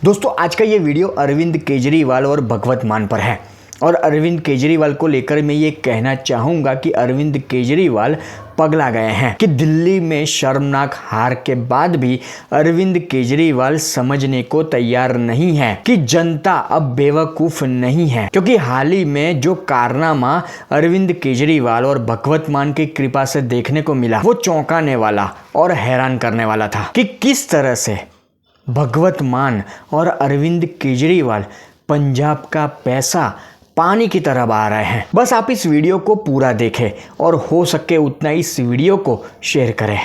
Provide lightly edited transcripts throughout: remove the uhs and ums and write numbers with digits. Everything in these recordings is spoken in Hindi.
दोस्तों आज का ये वीडियो अरविंद केजरीवाल और भगवत मान पर है और अरविंद केजरीवाल को लेकर मैं ये कहना चाहूँगा कि अरविंद केजरीवाल पगला गए हैं कि दिल्ली में शर्मनाक हार के बाद भी अरविंद केजरीवाल समझने को तैयार नहीं है कि जनता अब बेवकूफ़ नहीं है। क्योंकि हाल ही में जो कारनामा अरविंद केजरीवाल और भगवत मान की कृपा से देखने को मिला वो चौंकाने वाला और हैरान करने वाला था कि किस तरह से भगवत मान और अरविंद केजरीवाल पंजाब का पैसा पानी की तरह बहा रहे हैं। बस आप इस वीडियो को पूरा देखें और हो सके उतना इस वीडियो को शेयर करें।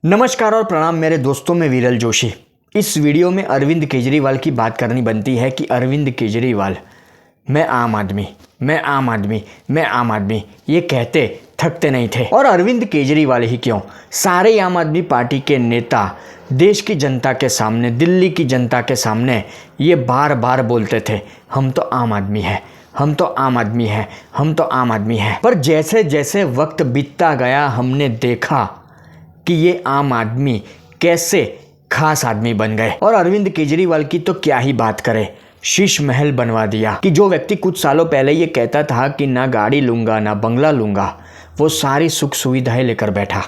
नमस्कार और प्रणाम मेरे दोस्तों, मैं विरल जोशी। इस वीडियो में अरविंद केजरीवाल की बात करनी बनती है कि अरविंद केजरीवाल मैं आम आदमी ये कहते थकते नहीं थे। और अरविंद केजरीवाल ही क्यों, सारे आम आदमी पार्टी के नेता देश की जनता के सामने, दिल्ली की जनता के सामने ये बार बार बोलते थे हम तो आम आदमी हैं, हम तो आम आदमी हैं, हम तो आम आदमी हैं। पर जैसे जैसे वक्त बीतता गया हमने देखा कि ये आम आदमी कैसे खास आदमी बन गए। और अरविंद केजरीवाल की तो क्या ही बात करें, शीश महल बनवा दिया कि जो व्यक्ति कुछ सालों पहले ये कहता था कि ना गाड़ी लूंगा ना बंगला लूंगा, वो सारी सुख सुविधाएं लेकर बैठा।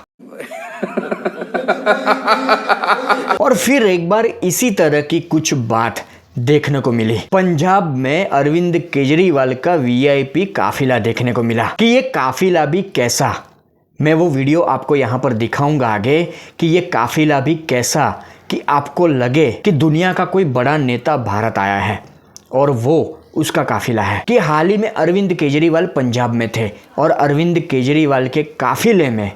और फिर एक बार इसी तरह की कुछ बात देखने को मिली। पंजाब में अरविंद केजरीवाल का वीआईपी काफिला देखने को मिला कि ये काफिला भी कैसा, मैं वो वीडियो आपको यहाँ पर दिखाऊंगा आगे कि ये काफिला भी कैसा कि आपको लगे कि दुनिया का कोई बड़ा नेता भारत आया है और वो उसका काफिला है। कि हाल ही में अरविंद केजरीवाल पंजाब में थे और अरविंद केजरीवाल के काफिले में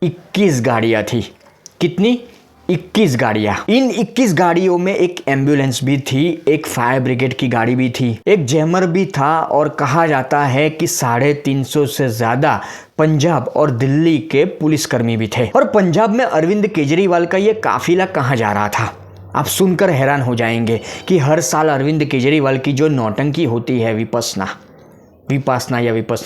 21 गाड़ियाँ थी। कितनी? 21 गाड़ियाँ। इन 21 गाड़ियों में एक एम्बुलेंस भी थी, एक फायर ब्रिगेड की गाड़ी भी थी, एक जैमर भी था और कहा जाता है कि 350 से ज़्यादा पंजाब और दिल्ली के पुलिसकर्मी भी थे। और पंजाब में अरविंद केजरीवाल का ये काफिला कहाँ जा रहा था, आप सुनकर हैरान हो जाएंगे कि हर साल अरविंद केजरीवाल की जो नौटंकी होती है, विपासना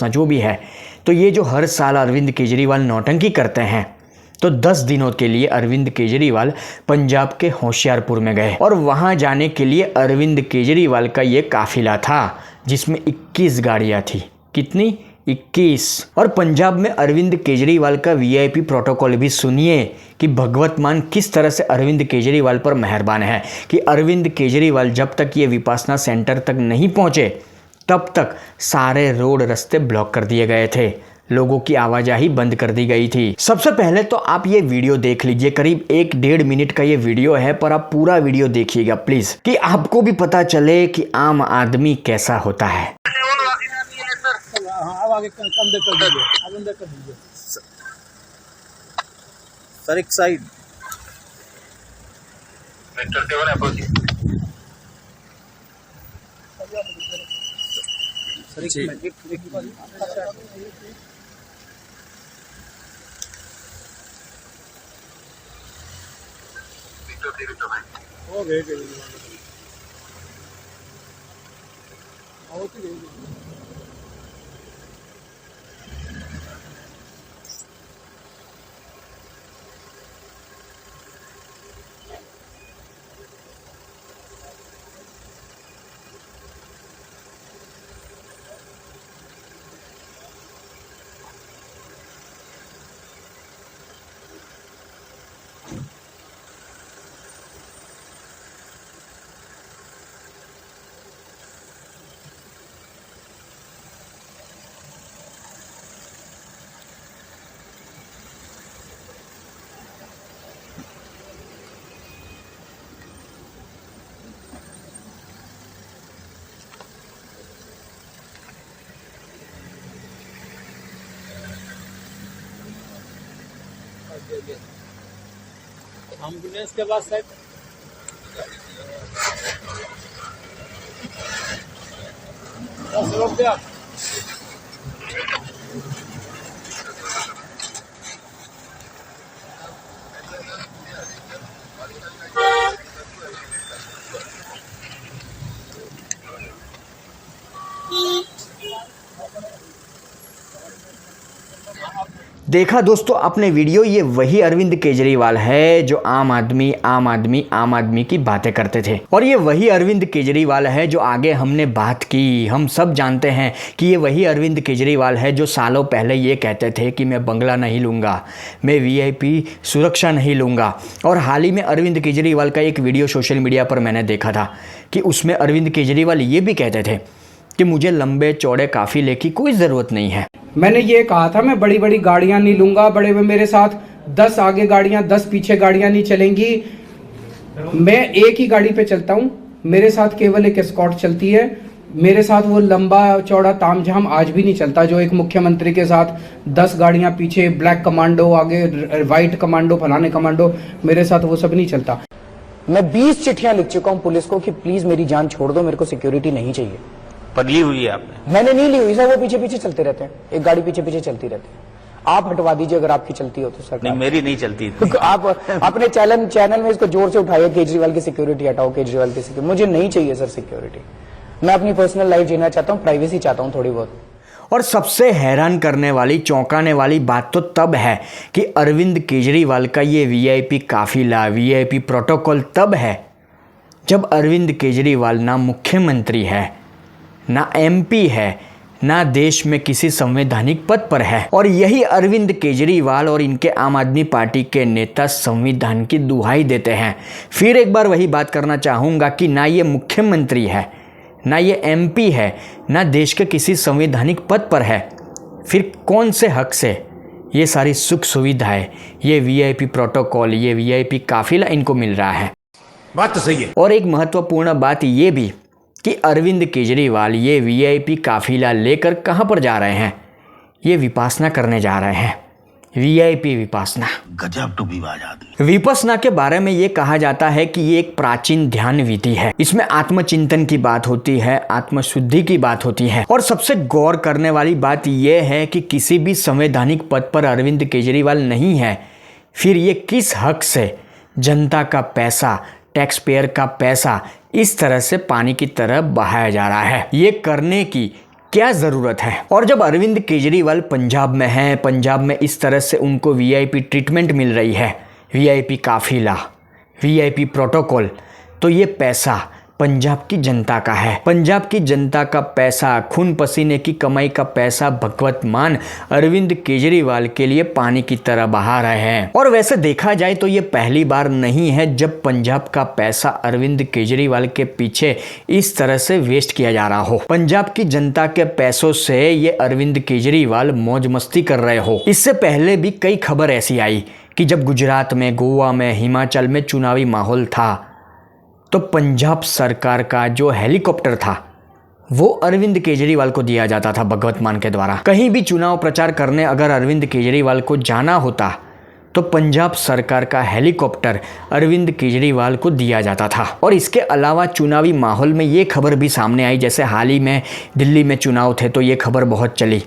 जो भी है, तो ये जो हर साल अरविंद केजरीवाल नौटंकी करते हैं, तो 10 दिनों के लिए अरविंद केजरीवाल पंजाब के होशियारपुर में गए और वहां जाने के लिए अरविंद केजरीवाल का ये काफिला था जिसमें 21 गाड़ियां थी। कितनी? 21। और पंजाब में अरविंद केजरीवाल का वीआईपी प्रोटोकॉल भी सुनिए कि भगवत मान किस तरह से अरविंद केजरीवाल पर मेहरबान है कि अरविंद केजरीवाल जब तक ये विपासना सेंटर तक नहीं पहुंचे तब तक सारे रोड रास्ते ब्लॉक कर दिए गए थे, लोगों की आवाजाही बंद कर दी गई थी। सबसे पहले तो आप ये वीडियो देख लीजिए, करीब 1-1.5 मिनट का ये वीडियो है, पर आप पूरा वीडियो देखिएगा प्लीज, कि आपको भी पता चले कि आम आदमी कैसा होता है। सर एक साइड एम्बुलेंस के बाद साइड रोक दिया। देखा दोस्तों आपने वीडियो, ये वही अरविंद केजरीवाल है जो आम आदमी की बातें करते थे। और ये वही अरविंद केजरीवाल है जो आगे हमने बात की, हम सब जानते हैं कि ये वही अरविंद केजरीवाल है जो सालों पहले ये कहते थे कि मैं बंगला नहीं लूँगा, मैं वीआईपी सुरक्षा नहीं लूँगा। और हाल ही में अरविंद केजरीवाल का एक वीडियो सोशल मीडिया पर मैंने देखा था कि उसमें अरविंद केजरीवाल ये भी कहते थे कि मुझे लंबे चौड़े काफिले की कोई ज़रूरत नहीं है। मैंने ये कहा था मैं बड़ी बड़ी गाड़ियां नहीं लूंगा, बड़े में मेरे साथ 10 आगे गाड़ियां 10 पीछे गाड़ियां नहीं चलेंगी, मैं एक ही गाड़ी पे चलता हूं, मेरे साथ केवल एक एस्कॉर्ट चलती है, मेरे साथ वो लंबा चौड़ा तामझाम आज भी नहीं चलता जो एक मुख्यमंत्री के साथ 10 गाड़ियां पीछे, ब्लैक कमांडो आगे, व्हाइट कमांडो, फलाने कमांडो, मेरे साथ वो सब नहीं चलता। मैं 20 चिट्ठियां लिख चुका हूं पुलिस को कि प्लीज मेरी जान छोड़ दो, मेरे को सिक्योरिटी नहीं चाहिए। पर ली हुई है आपने? मैंने नहीं ली हुई सर, वो पीछे पीछे चलते रहते हैं, एक गाड़ी पीछे पीछे चलती रहती है। आप हटवा दीजिए अगर आपकी चलती हो तो सर। नहीं, मेरी नहीं चलती। आप अपने चैनल में इसको जोर से उठाइए, केजरीवाल की सिक्योरिटी हटाओ, केजरीवाल की सिक्योरिटी। मुझे नहीं चाहिए सर सिक्योरिटी, मैं अपनी पर्सनल लाइफ जीना चाहता हूँ, प्राइवेसी चाहता हूँ थोड़ी बहुत। और सबसे हैरान करने वाली, चौंकाने वाली बात तो तब है कि अरविंद केजरीवाल का ये वीआईपी काफिला, वीआईपी प्रोटोकॉल तब है जब अरविंद केजरीवाल ना मुख्यमंत्री है, ना एमपी है, ना देश में किसी संवैधानिक पद पर है। और यही अरविंद केजरीवाल और इनके आम आदमी पार्टी के नेता संविधान की दुहाई देते हैं। फिर एक बार वही बात करना चाहूँगा कि ना ये मुख्यमंत्री है, ना ये एमपी है, ना देश के किसी संवैधानिक पद पर है, फिर कौन से हक से ये सारी सुख सुविधाएं, ये वीआईपी प्रोटोकॉल, ये वीआईपी काफिला इनको मिल रहा है? बात तो सही है। और एक महत्वपूर्ण बात ये भी कि अरविंद केजरीवाल ये वीआईपी काफिला लेकर कहाँ पर जा रहे हैं? ये विपासना करने जा रहे हैं, वीआईपी विपासना। गजब टूबीबाज आदमी। विपसना के बारे में ये कहा जाता है कि ये एक प्राचीन ध्यान विधि है। इसमें आत्मचिंतन की बात होती है, आत्मशुद्धि की बात होती है। और सबसे गौर करने वाली बात ये है कि किसी भी संवैधानिक पद पर अरविंद केजरीवाल नहीं है, फिर ये किस हक से जनता का पैसा, टैक्स पेयर का पैसा इस तरह से पानी की तरह बहाया जा रहा है? ये करने की क्या ज़रूरत है? और जब अरविंद केजरीवाल पंजाब में हैं, पंजाब में इस तरह से उनको वीआईपी ट्रीटमेंट मिल रही है, वीआईपी काफिला, वीआईपी प्रोटोकॉल, तो ये पैसा पंजाब की जनता का है। पंजाब की जनता का पैसा, खून पसीने की कमाई का पैसा भगवत मान अरविंद केजरीवाल के लिए पानी की तरह बहा रहे हैं। और वैसे देखा जाए तो ये पहली बार नहीं है जब पंजाब का पैसा अरविंद केजरीवाल के पीछे इस तरह से वेस्ट किया जा रहा हो। पंजाब की जनता के पैसों से ये अरविंद केजरीवाल मौज मस्ती कर रहे हो। इससे पहले भी कई खबर ऐसी आई कि जब गुजरात में, गोवा में, हिमाचल में चुनावी माहौल था तो पंजाब सरकार का जो हेलीकॉप्टर था वो अरविंद केजरीवाल को दिया जाता था भगवत मान के द्वारा। कहीं भी चुनाव प्रचार करने अगर अरविंद केजरीवाल को जाना होता तो पंजाब सरकार का हेलीकॉप्टर अरविंद केजरीवाल को दिया जाता था। और इसके अलावा चुनावी माहौल में ये खबर भी सामने आई, जैसे हाल ही में दिल्ली में चुनाव थे तो ये खबर बहुत चली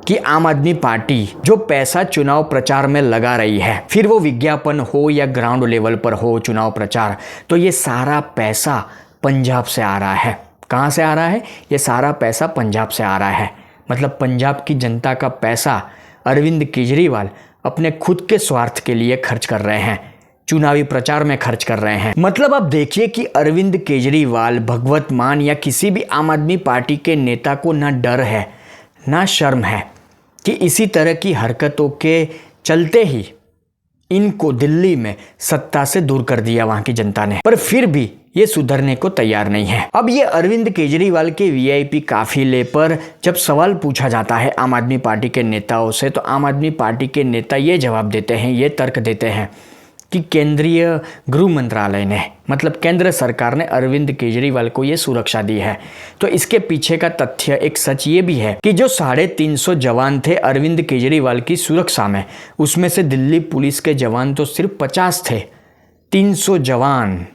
कि आम आदमी पार्टी जो पैसा चुनाव प्रचार में लगा रही है, फिर वो विज्ञापन हो या ग्राउंड लेवल पर हो चुनाव प्रचार, तो ये सारा पैसा पंजाब से आ रहा है। कहाँ से आ रहा है? ये सारा पैसा पंजाब से आ रहा है। मतलब पंजाब की जनता का पैसा अरविंद केजरीवाल अपने खुद के स्वार्थ के लिए खर्च कर रहे हैं, चुनावी प्रचार में खर्च कर रहे हैं। मतलब आप देखिए कि अरविंद केजरीवाल, भगवत मान या किसी भी आम आदमी पार्टी के नेता को ना डर है ना शर्म है कि इसी तरह की हरकतों के चलते ही इनको दिल्ली में सत्ता से दूर कर दिया वहां की जनता ने, पर फिर भी ये सुधरने को तैयार नहीं है। अब ये अरविंद केजरीवाल के वीआईपी काफिले पर जब सवाल पूछा जाता है आम आदमी पार्टी के नेताओं से, तो आम आदमी पार्टी के नेता ये जवाब देते हैं, ये तर्क देते हैं कि केंद्रीय गृह मंत्रालय ने, मतलब केंद्र सरकार ने अरविंद केजरीवाल को ये सुरक्षा दी है। तो इसके पीछे का तथ्य, एक सच ये भी है कि जो 350 जवान थे अरविंद केजरीवाल की सुरक्षा में, उसमें से दिल्ली पुलिस के जवान तो सिर्फ 50 थे। 300 जवान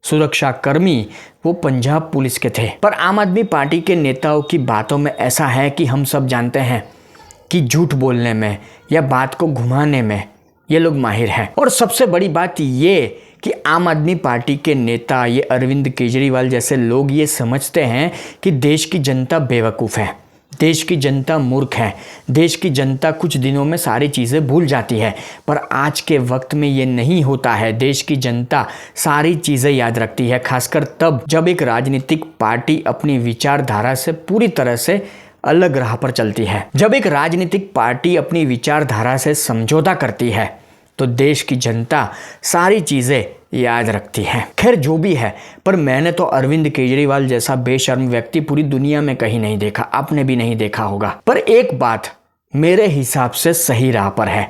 सुरक्षा कर्मी वो पंजाब पुलिस के थे। पर आम आदमी पार्टी के नेताओं की बातों में ऐसा है कि हम सब जानते हैं कि झूठ बोलने में या बात को घुमाने में ये लोग माहिर हैं। और सबसे बड़ी बात ये कि आम आदमी पार्टी के नेता, ये अरविंद केजरीवाल जैसे लोग ये समझते हैं कि देश की जनता बेवकूफ़ है, देश की जनता मूर्ख है। देश की जनता कुछ दिनों में सारी चीज़ें भूल जाती है, पर आज के वक्त में ये नहीं होता है। देश की जनता सारी चीज़ें याद रखती है, खासकर तब जब एक राजनीतिक पार्टी अपनी विचारधारा से पूरी तरह से अलग राह पर चलती है। जब एक राजनीतिक पार्टी अपनी विचारधारा से समझौता करती है तो देश की जनता सारी चीज़ें याद रखती है। खैर जो भी है, पर मैंने तो अरविंद केजरीवाल जैसा बेशर्म व्यक्ति पूरी दुनिया में कहीं नहीं देखा, आपने भी नहीं देखा होगा। पर एक बात मेरे हिसाब से सही राह पर है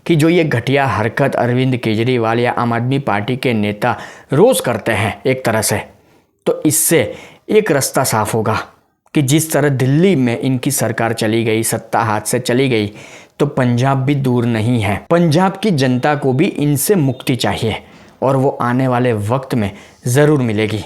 कि जो ये घटिया हरकत अरविंद केजरीवाल या आम आदमी पार्टी के नेता रोज़ करते हैं एक तरह से, तो इससे एक रास्ता साफ होगा कि जिस तरह दिल्ली में इनकी सरकार चली गई, सत्ता हाथ से चली गई, तो पंजाब भी दूर नहीं है। पंजाब की जनता को भी इनसे मुक्ति चाहिए और वो आने वाले वक्त में ज़रूर मिलेगी।